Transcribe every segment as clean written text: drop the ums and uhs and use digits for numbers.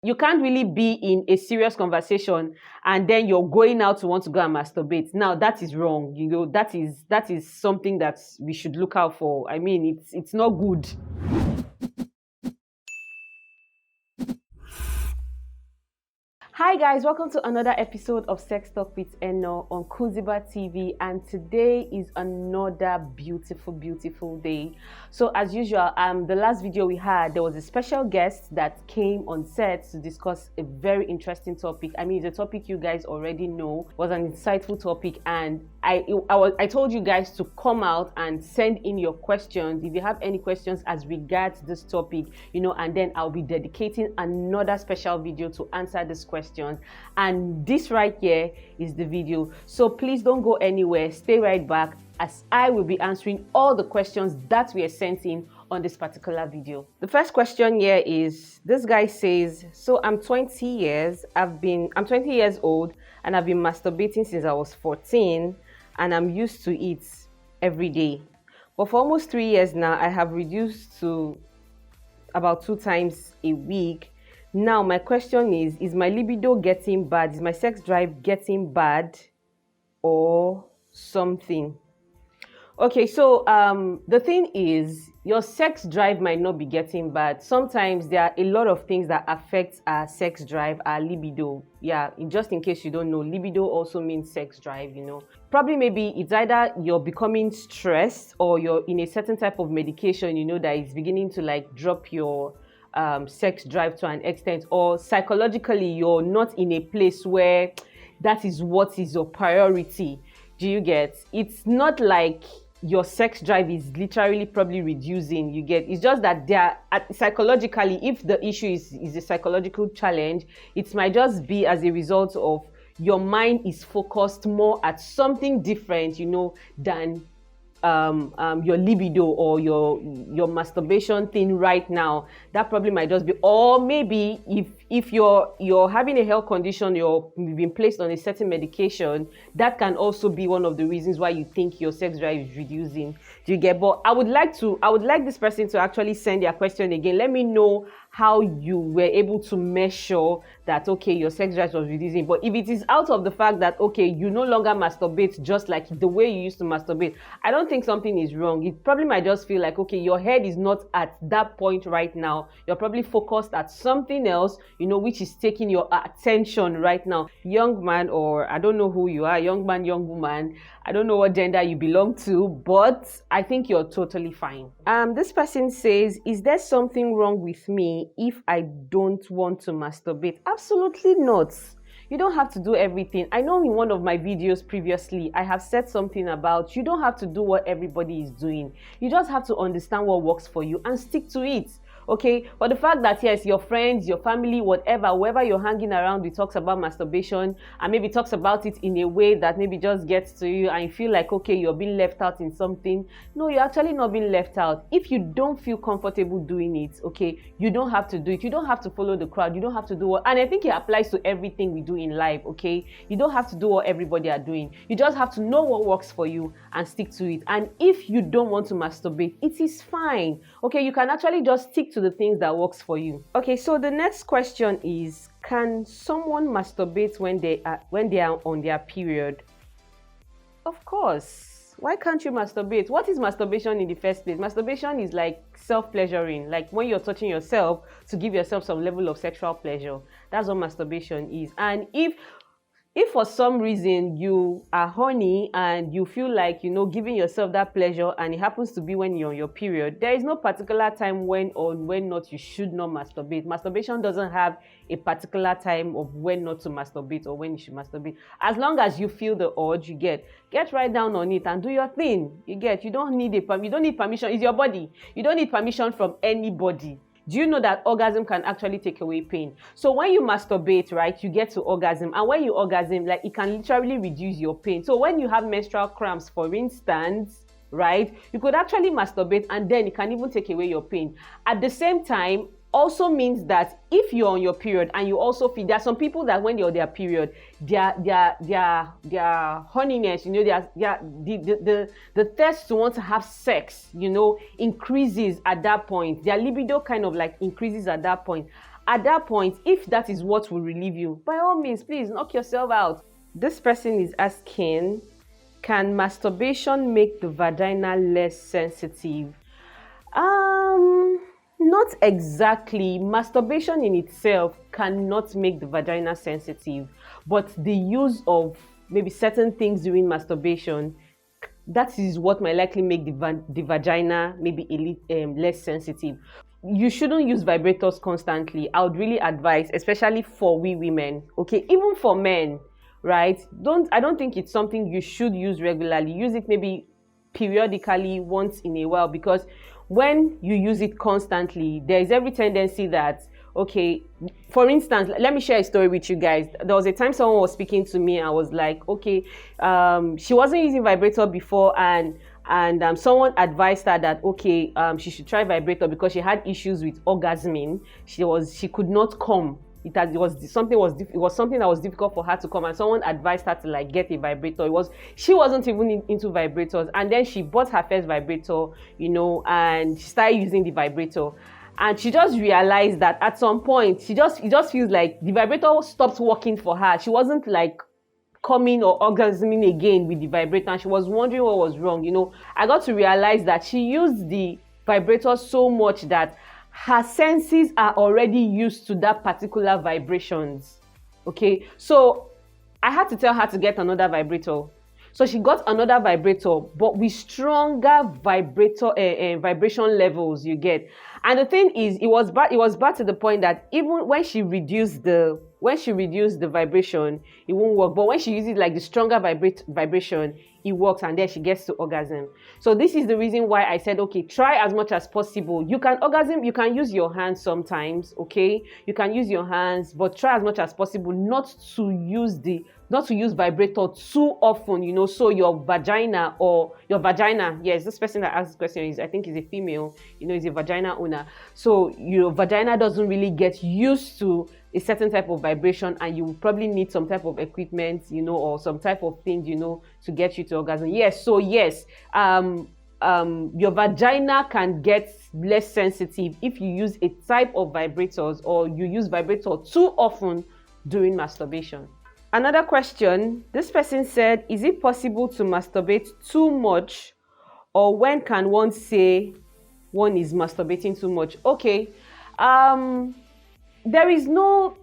You can't really be in a serious conversation and then you're going out to want to go and masturbate. Now that is wrong. That is something that we should look out for. I mean, it's not good. Hi guys, welcome to another episode of Sex Talk with Eno on Kuziba TV, and today is another beautiful day. So as usual, the last video we had, there was a special guest that came on set to discuss a very interesting topic. I mean, it's a topic you guys already know, was an insightful topic, and I told you guys to come out and send in your questions if you have any questions as regards this topic, and then I'll be dedicating another special video to answer this question. And this right here is the video, so please don't go anywhere, stay right back as I will be answering all the questions that we are sent in on this particular video. The first question here is, this guy says, so I'm 20 years old and I've been masturbating since I was 14 and I'm used to it every day, but for almost 3 years now I have reduced to about 2 times a week. Now my question is my libido getting bad? Is my sex drive getting bad or something? Okay, so the thing is, your sex drive might not be getting bad. Sometimes there are a lot of things that affect our sex drive, our libido. Yeah, just in case you don't know, libido also means sex drive, Probably maybe it's either you're becoming stressed or you're in a certain type of medication, that is beginning to drop your sex drive to an extent, or psychologically you're not in a place where that is what is your priority. Do you get? It's not like your sex drive is literally probably reducing, you get? It's just that psychologically, if the issue is a psychological challenge, it might just be as a result of your mind is focused more at something different, than your libido or your masturbation thing right now. That probably might just be, or maybe if you're having a health condition, you've been placed on a certain medication, that can also be one of the reasons why you think your sex drive is reducing. Do you get? But I would like this person to actually send their question again. Let me know how you were able to measure that, okay, your sex drive was reducing. But if it is out of the fact that, okay, you no longer masturbate just like the way you used to masturbate, I don't think something is wrong. It probably might just feel like, okay, your head is not at that point right now. You're probably focused at something else, which is taking your attention right now. Young man, or I don't know who you are, young man, young woman, I don't know what gender you belong to, but I think you're totally fine. This person says, is there something wrong with me if I don't want to masturbate? Absolutely not. You don't have to do everything. I know in one of my videos previously, I have said something about you don't have to do what everybody is doing. You just have to understand what works for you and stick to it. Okay, but the fact that yes, your friends, your family, whoever you're hanging around with talks about masturbation and maybe talks about it in a way that maybe just gets to you and you feel like, okay, you're being left out in something. No, you're actually not being left out. If you don't feel comfortable doing it, okay, you don't have to do it. You don't have to follow the crowd. You don't have to do what, and I think it applies to everything we do in life, okay? You don't have to do what everybody are doing. You just have to know what works for you and stick to it. And if you don't want to masturbate, it is fine. Okay, you can actually just stick to the things that works for you. Okay, so the next question is, can someone masturbate when they are on their period? Of course. Why can't you masturbate? What is masturbation in the first place? Masturbation is like self-pleasuring, like when you're touching yourself to give yourself some level of sexual pleasure. That's what masturbation is. And if for some reason you are horny and you feel like, giving yourself that pleasure and it happens to be when you're on your period, there is no particular time when or when not you should not masturbate. Masturbation doesn't have a particular time of when not to masturbate or when you should masturbate. As long as you feel the urge, you get right down on it and do your thing. You don't need permission. It's your body. You don't need permission from anybody. Do you know that orgasm can actually take away pain? So when you masturbate, right, you get to orgasm. And when you orgasm, it can literally reduce your pain. So when you have menstrual cramps, for instance, right, you could actually masturbate and then it can even take away your pain. At the same time, also means that if you're on your period and you also feel, there are some people that when they're on their period, their horniness, the thirst to want to have sex, increases at that point. Their libido kind of increases at that point. at that point, if that is what will relieve you, by all means, please knock yourself out. This person is asking, can masturbation make the vagina less sensitive? Not exactly. Masturbation in itself cannot make the vagina sensitive, but the use of maybe certain things during masturbation, that is what might likely make the vagina maybe less sensitive. You shouldn't use vibrators constantly. I would really advise, especially for we women, okay, even for men, right? I don't think it's something you should use regularly. Use it maybe periodically, once in a while, because when you use it constantly, there is every tendency that, okay, for instance, let me share a story with you guys. There was a time someone was speaking to me. I was like, okay, she wasn't using vibrator before, and someone advised her that, okay, she should try vibrator because she had issues with orgasming. She could not come. It was something that was difficult for her to come, and someone advised her to like get a vibrator. She wasn't even into vibrators, and then she bought her first vibrator, and she started using the vibrator, and she just realized that at some point it just feels like the vibrator stopped working for her. She wasn't like coming or orgasming again with the vibrator, and she was wondering what was wrong. I got to realize that she used the vibrator so much that her senses are already used to that particular vibrations. Okay, so I had to tell her to get another vibrator. So she got another vibrator, but with stronger vibration levels, you get. And the thing is, it was bad to the point that even when she reduced the vibration, it won't work. But when she uses like the stronger vibration, it works, and then she gets to orgasm. So this is the reason why I said, okay, try as much as possible. You can orgasm, you can use your hands sometimes, okay? You can use your hands, but try as much as possible not to use vibrator too often, so your vagina, yes, this person that asked this question I think is a female, is a vagina owner. So your vagina doesn't really get used to a certain type of vibration, and you probably need some type of equipment, or some type of thing, to get you to orgasm. Yes, so yes, your vagina can get less sensitive if you use a type of vibrators, or you use vibrator too often during masturbation. Another question, this person said, is it possible to masturbate too much, or when can one say one is masturbating too much? Okay, there is no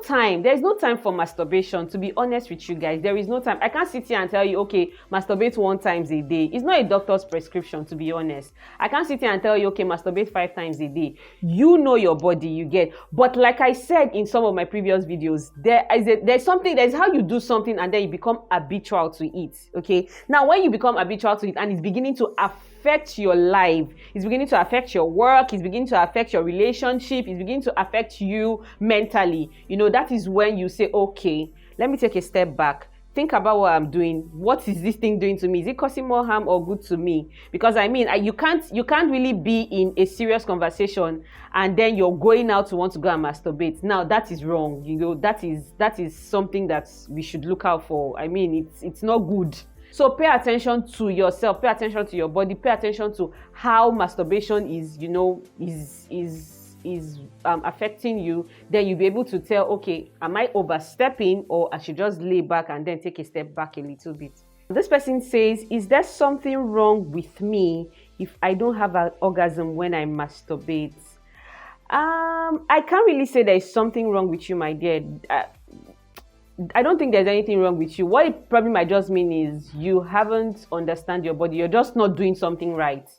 time. There is no time for masturbation, to be honest with you guys. There is no time. I can't sit here and tell you, okay, masturbate 1 time a day. It's not a doctor's prescription, to be honest. I can't sit here and tell you, okay, masturbate 5 times a day. You know your body, you get. But like I said in some of my previous videos, there's how you do something and then you become habitual to it, okay? Now, when you become habitual to it and it's beginning to affect your life, it's beginning to affect your work, it's beginning to affect your relationship, it's beginning to affect you mentally, that is when you say, okay, let me take a step back, think about what I'm doing. What is this thing doing to me? Is it causing more harm or good to me? Because you can't really be in a serious conversation and then you're going out to want to go and masturbate. Now that is wrong. That is something that we should look out for. It's not good. So pay attention to yourself, pay attention to your body, pay attention to how masturbation is affecting you. Then you'll be able to tell, okay, am I overstepping, or I should just lay back and then take a step back a little bit. This person says, is there something wrong with me if I don't have an orgasm when I masturbate? I can't really say there is something wrong with you, my dear. I don't think there's anything wrong with you. What it probably might just mean is you haven't understand your body. You're just not doing something right.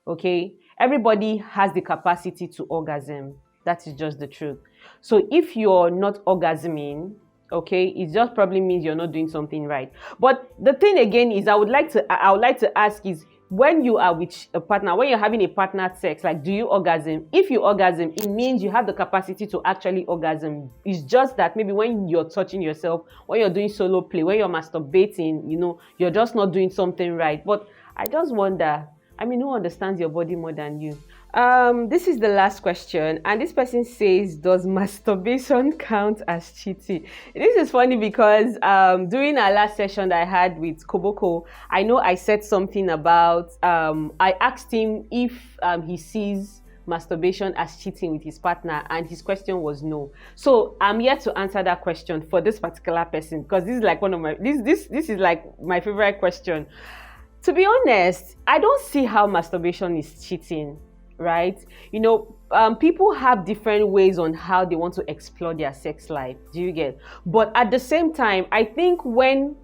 Okay? Everybody has the capacity to orgasm. That is just the truth. So if you're not orgasming, okay, it just probably means you're not doing something right. But the thing again is, I would like to ask is, when you are with a partner, when you're having a partner sex, like, do you orgasm? If you orgasm, it means you have the capacity to actually orgasm. It's just that maybe when you're touching yourself, when you're doing solo play, when you're masturbating, you're just not doing something right. But I just wonder, who understands your body more than you? This is the last question, and this person says, does masturbation count as cheating? This is funny because during our last session that I had with Koboko, I know I said something about I asked him if he sees masturbation as cheating with his partner, and his question was no. So I'm here to answer that question for this particular person, because this is like one of my this is like my favorite question. To be honest, I don't see how masturbation is cheating, right? You know, people have different ways on how they want to explore their sex life. Do you get? But at the same time, I think when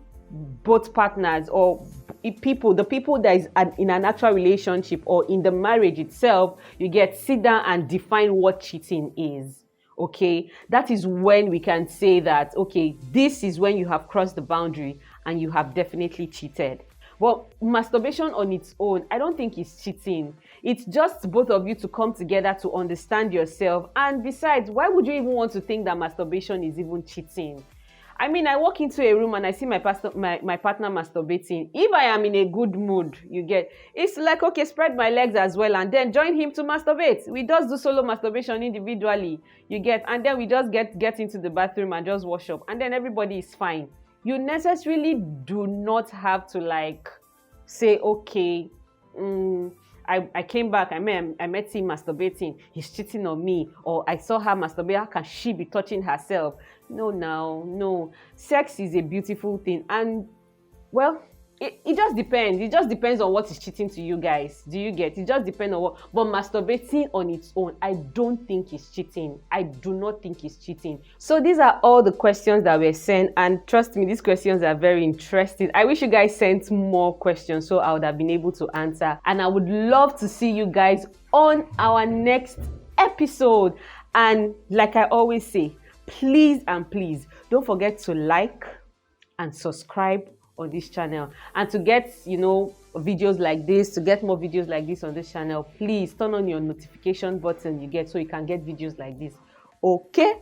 both partners or the people that is in an actual relationship or in the marriage itself, you get, sit down and define what cheating is. Okay, that is when we can say that, okay, this is when you have crossed the boundary and you have definitely cheated. Well, masturbation on its own, I don't think it's cheating. It's just both of you to come together to understand yourself. And besides, why would you even want to think that masturbation is even cheating? I mean, I walk into a room and I see my partner masturbating. If I am in a good mood, you get, it's like, okay, spread my legs as well and then join him to masturbate. We just do solo masturbation individually, you get, and then we just get into the bathroom and just wash up, and then everybody is fine. You necessarily do not have to like say, okay, I came back, I met him masturbating, he's cheating on me, or I saw her masturbate, how can she be touching herself? No. Sex is a beautiful thing, and well, it just depends. It just depends on what is cheating to you guys. Do you get? It just depends on what. But masturbating on its own, I don't think it's cheating. I do not think it's cheating. So these are all the questions that were sent, and trust me, these questions are very interesting. I wish you guys sent more questions so I would have been able to answer. And I would love to see you guys on our next episode. And like I always say, please don't forget to like and subscribe on this channel, and to get, you know, videos like this, to get more videos like this on this channel, please turn on your notification button, you get, so you can get videos like this. Okay,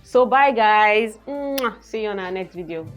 so bye guys. See you on our next video.